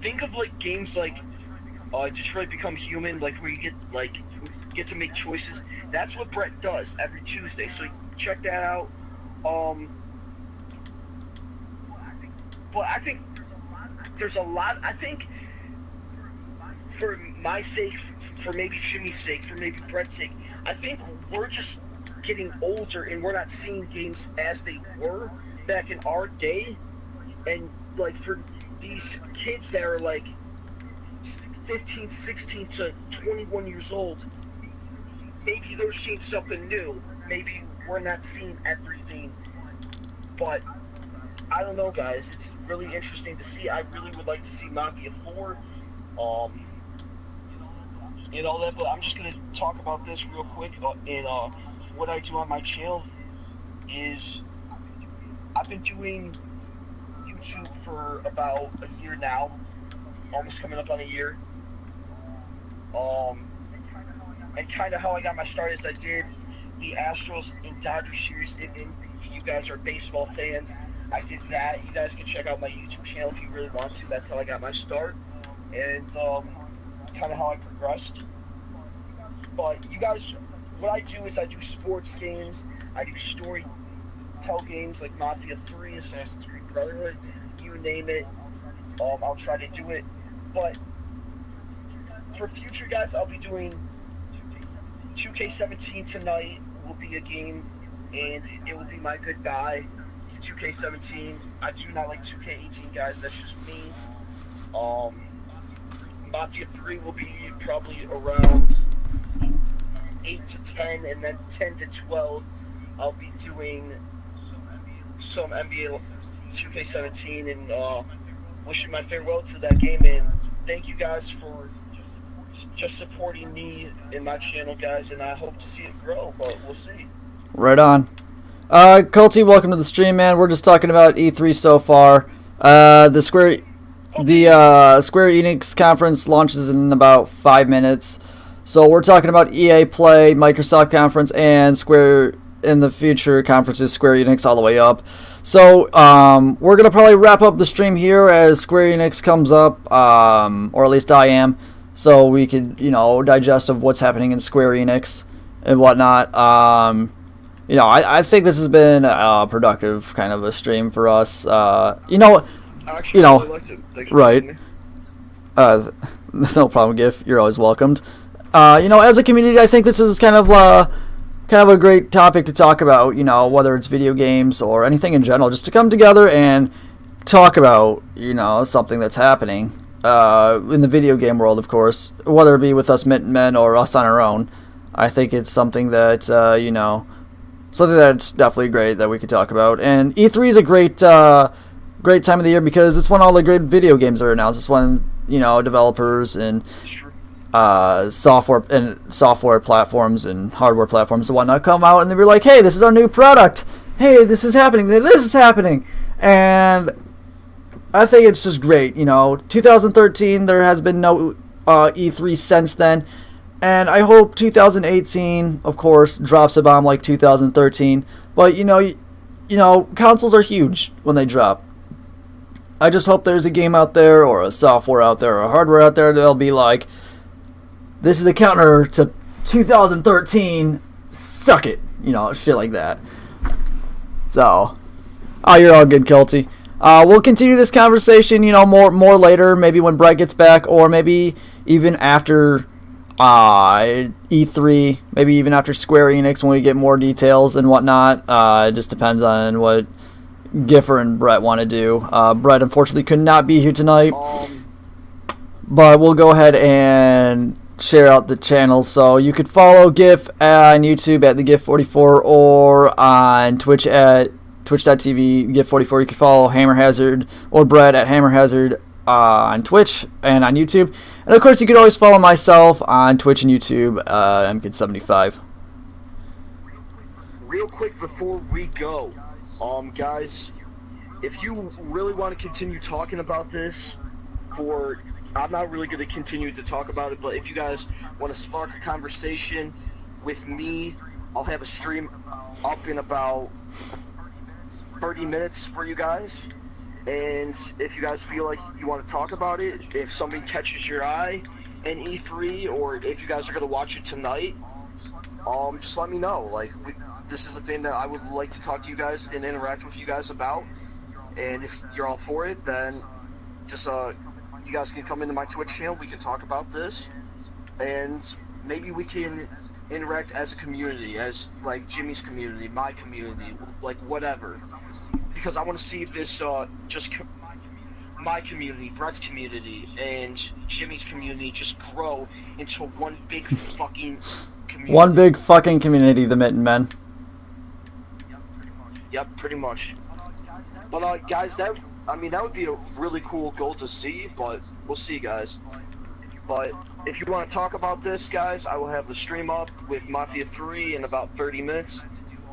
think of like games like Detroit Become Human, like where you get to make choices. That's what Brett does every Tuesday. So check that out. But I think there's a lot. I think for my sake, for maybe Jimmy's sake, for maybe Brett's sake, I think we're just getting older and we're not seeing games as they were back in our day. And like for these kids that are like 15, 16 to 21 years old, maybe they're seeing something new. Maybe we're not seeing everything. But I don't know, guys. It's really interesting to see. I really would like to see Mafia 4, and all that. But I'm just gonna talk about this real quick. And what I do on my channel is I've been doing YouTube for about a year now, almost coming up on a year. And kind of how I got my start is I did the Astros and Dodgers series. And you guys are baseball fans. I did that. You guys can check out my YouTube channel if you really want to. That's how I got my start, and kind of how I progressed. But you guys, what I do is I do sports games. I do tell games like Mafia 3, Assassin's Creed Brotherhood, you name it. I'll try to do it. But for future guys, I'll be doing 2K17 tonight. Will be a game, and it will be my goodbye. 2K17. I do not like 2K18, guys. That's just me. Mafia 3 will be probably around 8 to 10, and then 10 to 12, I'll be doing some NBA 2K17 and wishing my farewell to that game. And thank you guys for just supporting me and my channel, guys. And I hope to see it grow, but we'll see. Right on. Colty, welcome to the stream, man. We're just talking about E3 so far. The Square Enix conference launches in about 5 minutes. So we're talking about EA Play, Microsoft conference, and Square in the future conferences, Square Enix all the way up. So we're going to probably wrap up the stream here as Square Enix comes up, or at least I am, so we could, digest of what's happening in Square Enix and whatnot. I think this has been a productive kind of a stream for us. Actually, I really liked it. Thanks for right. No problem, Giff. You're always welcomed. As a community, I think this is kind of kind of a great topic to talk about, you know, whether it's video games or anything in general, just to come together and talk about, you know, something that's happening in the video game world, of course, whether it be with us men or us on our own. I think it's something that, you know, something that's definitely great that we could talk about. And E3 is a great time of the year because it's when all the great video games are announced. It's when, you know, developers and software platforms and hardware platforms and whatnot come out and they'll be like, hey, this is our new product. Hey, this is happening. This is happening. And I think it's just great. You know, 2013, there has been no E3 since then. And I hope 2018, of course, drops a bomb like 2013. But, you know, consoles are huge when they drop. I just hope there's a game out there or a software out there or a hardware out there that'll be like, this is a counter to 2013, suck it. You know, shit like that. So, oh, you're all good, Kelty. We'll continue this conversation, you know, more later, maybe when Brett gets back, or maybe even after E3, maybe even after Square Enix when we get more details and whatnot. It just depends on what Giffer and Brett want to do. Brett unfortunately could not be here tonight, but we'll go ahead and share out the channels. So you could follow Giff on YouTube at the Giff44 or on Twitch at twitch.tv Giff44. You can follow Hammer Hazard or Brett at Hammer Hazard on Twitch and on YouTube. And of course you could always follow myself on Twitch and YouTube, MKid75. Real quick before we go, guys, if you really want to continue talking about this I'm not really going to continue to talk about it, but if you guys want to spark a conversation with me, I'll have a stream up in about 30 minutes for you guys. And if you guys feel like you want to talk about it, if something catches your eye in E3, or if you guys are going to watch it tonight, just let me know. Like, this is a thing that I would like to talk to you guys and interact with you guys about. And if you're all for it, then just you guys can come into my Twitch channel. We can talk about this, and maybe we can interact as a community, as like Jimmy's community, my community, like whatever. Because I want to see if this my community, Brett's community, and Jimmy's community just grow into one big fucking community. One big fucking community, the Mitten Men. Yep, pretty much. But guys, that would be a really cool goal to see, but we'll see, guys. But if you want to talk about this, guys, I will have the stream up with Mafia 3 in about 30 minutes,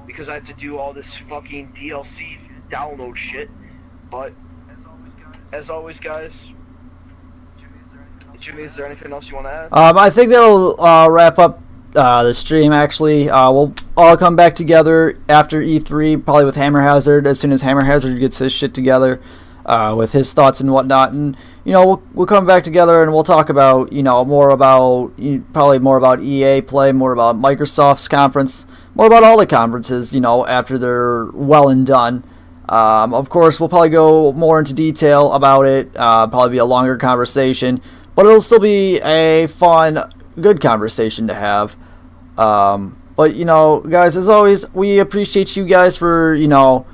because I have to do all this fucking DLC download shit. But as always, guys, Jimmy, is there anything else you want to add? I think that'll wrap up the stream, actually. We'll all come back together after E3, probably with Hammer Hazard, as soon as Hammer Hazard gets his shit together with his thoughts and whatnot. And, you know, we'll come back together and we'll talk about, you know, probably more about EA Play, more about Microsoft's conference, more about all the conferences, you know, after they're well and done. Of course, we'll probably go more into detail about it, probably be a longer conversation, but it'll still be a fun, good conversation to have. But, you know, guys, as always, we appreciate you guys for, you know,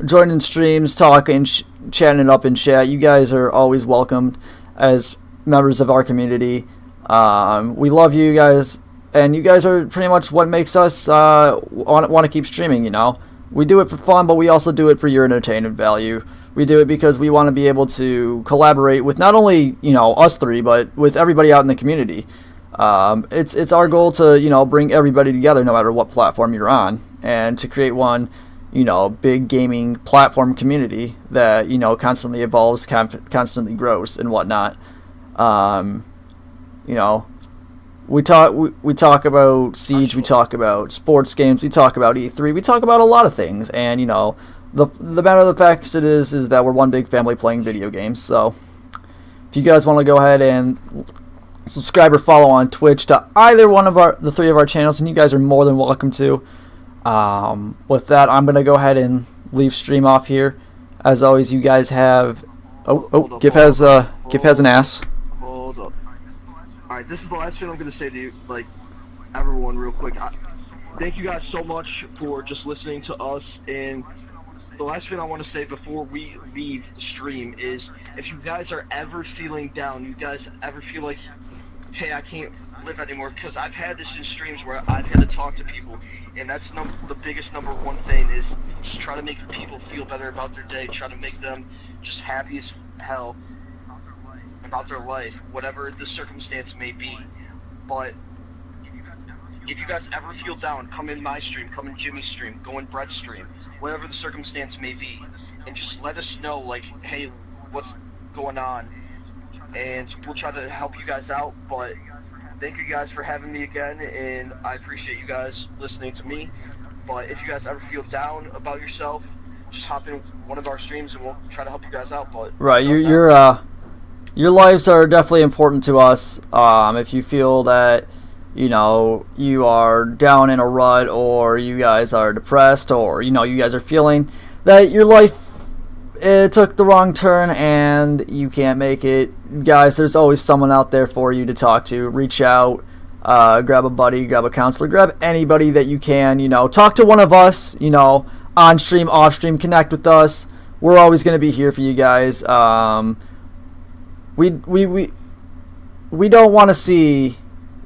joining streams, talking, chatting it up in chat. You guys are always welcomed as members of our community. We love you guys, and you guys are pretty much what makes us want to keep streaming, you know. We do it for fun, but we also do it for your entertainment value. We do it because we want to be able to collaborate with not only, you know, us three, but with everybody out in the community. It's our goal to, you know, bring everybody together no matter what platform you're on, and to create one, you know, big gaming platform community that, you know, constantly evolves, constantly grows and whatnot. You know, we talk about Siege, we talk about sports games, we talk about E3, we talk about a lot of things, and, you know, the matter of the facts is that we're one big family playing video games. So if you guys want to go ahead and subscribe or follow on Twitch to either one of the three of our channels, and you guys are more than welcome to. With that, I'm gonna go ahead and leave stream off here. As always, you guys have. Giff has an ass. Hold up. All right, this is the last thing I'm gonna say to you, like everyone, real quick. thank you guys so much for just listening to us. And the last thing I want to say before we leave the stream is, if you guys are ever feeling down, you guys ever feel like, hey, I can't live anymore, because I've had this in streams where I've had to talk to people, and that's the biggest number one thing is just try to make people feel better about their day, try to make them just happy as hell about their life, whatever the circumstance may be. But if you guys ever feel down, come in my stream, come in Jimmy's stream, go in Brett's stream, whatever the circumstance may be, and just let us know, like, hey, what's going on, and we'll try to help you guys out. But thank you guys for having me again, and I appreciate you guys listening to me. But if you guys ever feel down about yourself, just hop in one of our streams and we'll try to help you guys out. But right, your lives are definitely important to us. If you feel that, you know, you are down in a rut, or you guys are depressed, or, you know, you guys are feeling that your life took the wrong turn and you can't make it, guys, there's always someone out there for you to talk to. Reach out, grab a buddy, grab a counselor, grab anybody that you can, you know, talk to one of us, you know, on stream, off stream, connect with us. We're always going to be here for you guys. We don't want to see,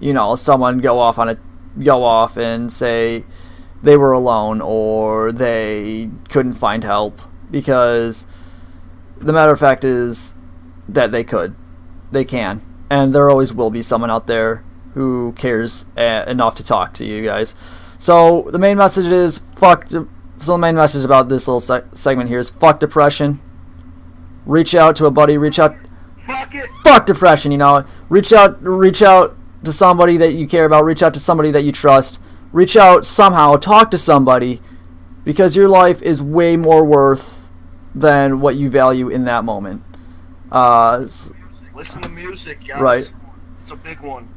you know, someone go off and say they were alone or they couldn't find help, because the matter of fact is that they can, and there always will be someone out there who cares enough to talk to you guys. So the main message is the main message about this little segment here is fuck depression. Reach out to a buddy. Fuck depression. You know, reach out to somebody that you care about. Reach out to somebody that you trust. Reach out somehow. Talk to somebody, because your life is way more worth than what you value in that moment. listen to music, guys. Right. It's a big one.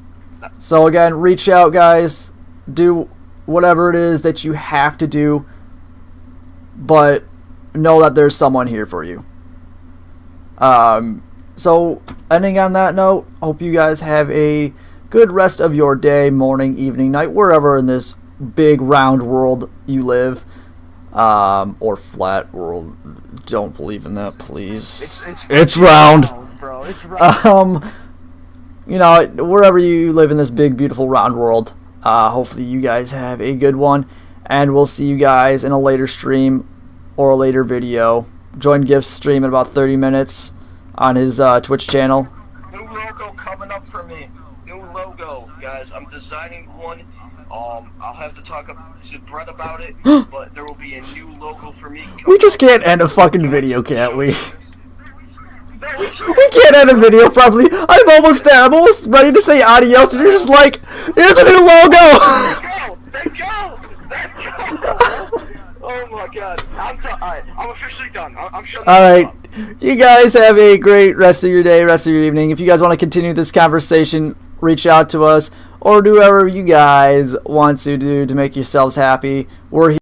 So again, reach out, guys. Do whatever it is that you have to do, but know that there's someone here for you. So ending on that note, hope you guys have a good rest of your day, morning, evening, night, wherever in this big round world you live, or flat world. Don't believe in that, please. It's round, bro. It's round. You know, wherever you live in this big, beautiful round world, hopefully you guys have a good one, and we'll see you guys in a later stream or a later video. Join Giff's stream in about 30 minutes on his Twitch channel. New logo coming up for me. New logo, guys. I'm designing one. I'll have to talk to Brett about it, but there will be a new logo for me. We just can't end a fucking video, can't we? We can't end a video properly. I'm almost there. I'm almost ready to say adios, and you're just like, here's a new logo! Let go! Oh my god. Alright, I'm officially done. I'm shutting Alright. up. You guys have a great rest of your day, rest of your evening. If you guys want to continue this conversation, reach out to us, or do whatever you guys want to do to make yourselves happy. We're here.